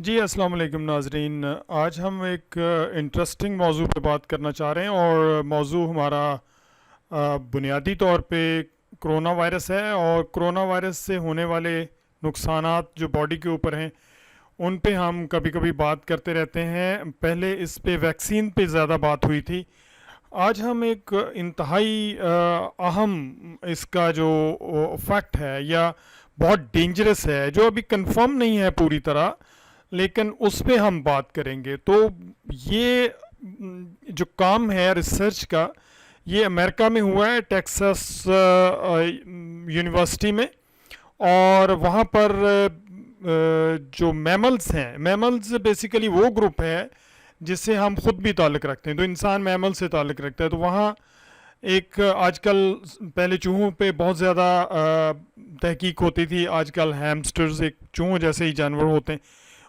जी अस्सलाम वालेकुम नाजरीन। आज हम एक इंटरेस्टिंग मौजू पे बात करना चाह रहे हैं और मौजू हमारा बुनियादी तौर पे कोरोना वायरस है और कोरोना वायरस से होने वाले नुकसानात जो बॉडी के ऊपर हैं उन पे हम कभी कभी बात करते रहते हैं। पहले इस पे वैक्सीन पे ज़्यादा बात हुई थी। आज हम एक इंतहाई अहम इसका जो फैक्ट है या बहुत डेंजरस है जो अभी कंफर्म नहीं है पूरी तरह, लेकिन उस पे हम बात करेंगे। तो ये जो काम है रिसर्च का, ये अमेरिका में हुआ है, टेक्सास यूनिवर्सिटी में। और वहाँ पर जो मैमल्स हैं, मैमल्स बेसिकली वो ग्रुप है जिससे हम खुद भी ताल्लुक़ रखते हैं, तो इंसान मैमल से ताल्लुक़ रखता है। तो वहाँ एक आजकल, पहले चूहों पे बहुत ज़्यादा तहकीक होती थी, आजकल हैमस्टर्स एक चूहों जैसे ही जानवर होते हैं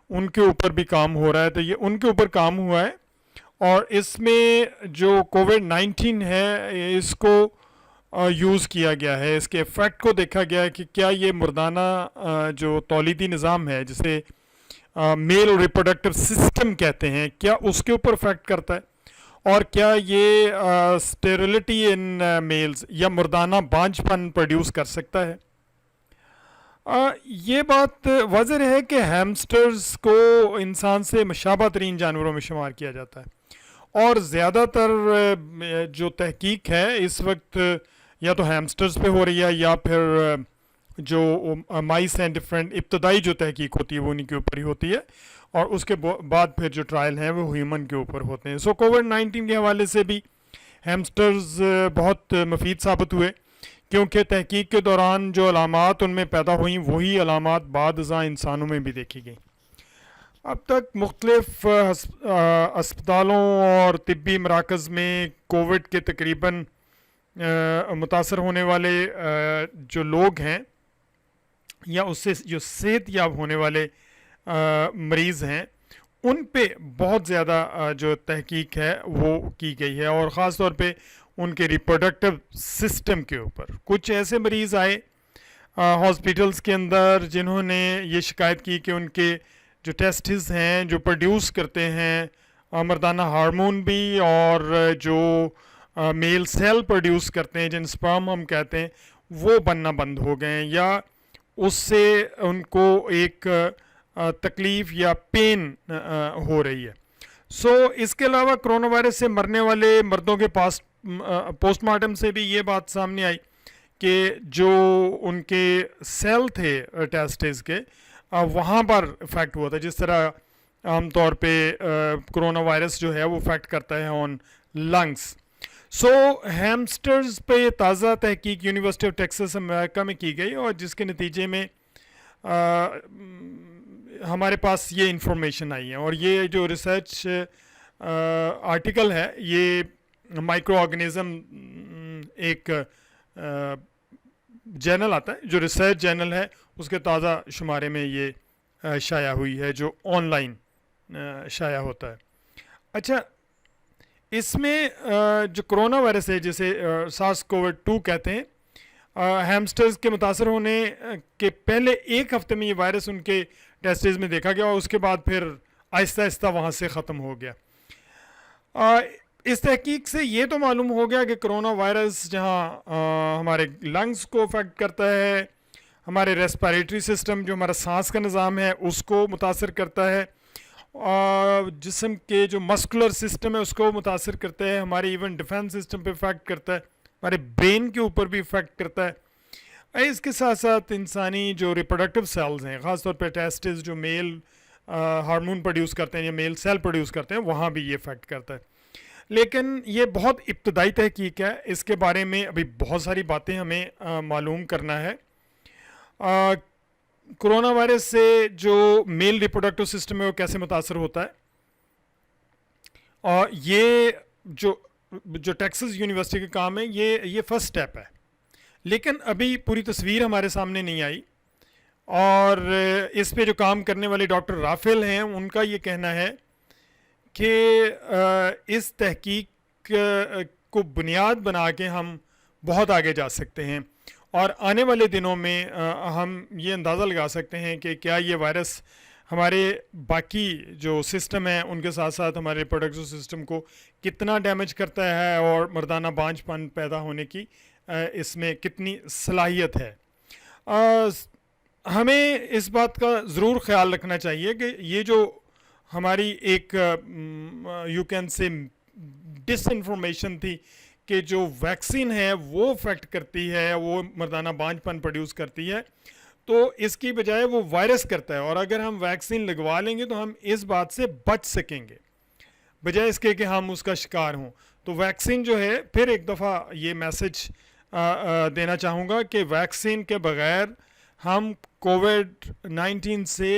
उनके ऊपर भी काम हो रहा है। तो ये उनके ऊपर काम हुआ है और इसमें जो कोविड-19 है इसको यूज़ किया गया है। इसके इफ़ेक्ट को देखा गया है कि क्या ये मुर्दाना जो तौलीदी निज़ाम है जिसे मेल रिप्रोडक्टिव सिस्टम कहते हैं, क्या उसके ऊपर इफ़ेक्ट करता है और क्या ये स्टेरिलिटी इन मेल्स या मुर्दाना बांझपन प्रोड्यूस कर सकता है। ये बात वाज़ेह है कि हैमस्टर्स को इंसान से मुशाबह तरीन जानवरों में शुमार किया जाता है और ज़्यादातर जो तहकीक है इस वक्त या तो हैमस्टर्स पे हो रही है या फिर जो माइस हैं, डिफरेंट इब्तदाई जो तहकीक होती है वो उन्हीं के ऊपर ही होती है और उसके बाद फिर जो ट्रायल हैं वो ह्यूमन के ऊपर होते हैं। सो कोविड-19 के हवाले से भी हैमस्टर्स बहुत मुफीद साबित हुए, क्योंकि तहकीक के दौरान जो अलामात उनमें पैदा हुई वही अलामात बाद अज़ां इंसानों में भी देखी गई। अब तक मुख्तलिफ अस्पतालों और तिब्बी मराकज़ में कोविड के तकरीबन मुतासर होने वाले जो लोग हैं या उससे जो सेहत याब होने वाले मरीज़ हैं उन पे बहुत ज़्यादा जो तहकीक है वो की गई है और ख़ास तौर पे उनके रिप्रोडक्टिव सिस्टम के ऊपर। कुछ ऐसे मरीज़ आए हॉस्पिटल्स के अंदर जिन्होंने ये शिकायत की कि उनके जो टेस्टिस हैं जो प्रोड्यूस करते हैं मर्दाना हार्मोन भी और जो मेल सेल प्रोड्यूस करते हैं जिन स्पर्म हम कहते हैं वो बनना बंद हो गए हैं या उससे उनको एक तकलीफ़ या पेन हो रही है। सो इसके अलावा कोरोना वायरस से मरने वाले मर्दों के पास पोस्टमार्टम से भी ये बात सामने आई कि जो उनके सेल थे टेस्टिस के वहाँ पर इफ़ेक्ट हुआ था, जिस तरह आमतौर पे कोरोना वायरस जो है वो इफ़ेक्ट करता है ऑन लंग्स। सो हैमस्टर्स पे ताज़ा तहकीक यूनिवर्सिटी ऑफ टेक्सास अमेरिका में की गई और जिसके नतीजे में हमारे पास ये इंफॉर्मेशन आई है और ये जो रिसर्च आर्टिकल है ये माइक्रो ऑर्गेनिज़म एक जर्नल आता है जो रिसर्च जर्नल है उसके ताज़ा शुमारे में ये शाया हुई है जो ऑनलाइन शाया होता है। अच्छा, इसमें जो कोरोना वायरस है जिसे सार्स कोविड 2 कहते हैं, हैमस्टर्स के मुतासर होने के पहले एक हफ्ते में ये वायरस उनके टेस्टिस में देखा गया और उसके बाद फिर आहिस्ता आहिस्ता वहाँ से ख़त्म हो गया। इस तहकीक से ये तो मालूम हो गया कि कोरोना वायरस जहाँ हमारे लंग्स को अफेक्ट करता है, हमारे रेस्पिरेटरी सिस्टम जो हमारा सांस का निज़ाम है उसको मुतासर करता है, जिस्म के जो मस्कुलर सिस्टम है उसको मुतासर करता है, हमारे इवन डिफेंस सिस्टम पे इफ़ेक्ट करता है, हमारे ब्रेन के ऊपर भी इफ़ेक्ट करता है। इसके साथ साथ इंसानी जो रिप्रोडक्टिव सेल्स हैं, ख़ास तौर पे टेस्टिस जो मेल हार्मोन प्रोड्यूस करते हैं या मेल सेल प्रोड्यूस करते हैं, वहाँ भी ये इफ़ेक्ट करता है। लेकिन ये बहुत इब्तदाई तहकीक है, इसके बारे में अभी बहुत सारी बातें हमें मालूम करना है। कोरोना वायरस से जो मेल रिप्रोडक्टिव सिस्टम है वो कैसे मुतासर होता है और ये जो टेक्सास यूनिवर्सिटी का काम है ये फर्स्ट स्टेप है, लेकिन अभी पूरी तस्वीर हमारे सामने नहीं आई। और इस पे जो काम करने वाले डॉक्टर राफेल हैं उनका ये कहना है कि इस तहकीक को बुनियाद बना के हम बहुत आगे जा सकते हैं और आने वाले दिनों में हम ये अंदाज़ा लगा सकते हैं कि क्या ये वायरस हमारे बाकी जो सिस्टम है उनके साथ साथ हमारे रिप्रोडक्टिव सिस्टम को कितना डैमेज करता है और मर्दाना बांझपन पैदा होने की इसमें कितनी सलाहियत है। हमें इस बात का ज़रूर ख्याल रखना चाहिए कि ये जो हमारी एक यू कैन से डिसइंफॉर्मेशन थी कि जो वैक्सीन है वो अफेक्ट करती है, वो मर्दाना बांझपन प्रोड्यूस करती है, तो इसकी बजाय वो वायरस करता है। और अगर हम वैक्सीन लगवा लेंगे तो हम इस बात से बच सकेंगे बजाय इसके कि हम उसका शिकार हों। तो वैक्सीन जो है, फिर एक दफ़ा ये मैसेज देना चाहूँगा कि वैक्सीन के बग़ैर हम कोविड-19 से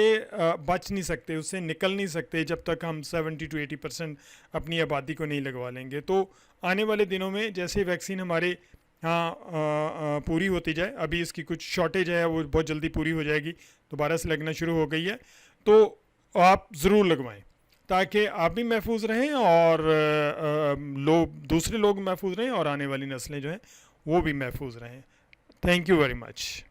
बच नहीं सकते, उससे निकल नहीं सकते जब तक हम 70 to 80% अपनी आबादी को नहीं लगवा लेंगे। तो आने वाले दिनों में जैसे वैक्सीन हमारे यहाँ पूरी होती जाए, अभी इसकी कुछ शॉर्टेज है, वो बहुत जल्दी पूरी हो जाएगी, दोबारा से लगना शुरू हो गई है, तो आप ज़रूर लगवाएं ताकि आप भी महफूज रहें और दूसरे लोग महफूज रहें और आने वाली नस्लें जो हैं वो भी महफूज रहें। Thank you very much.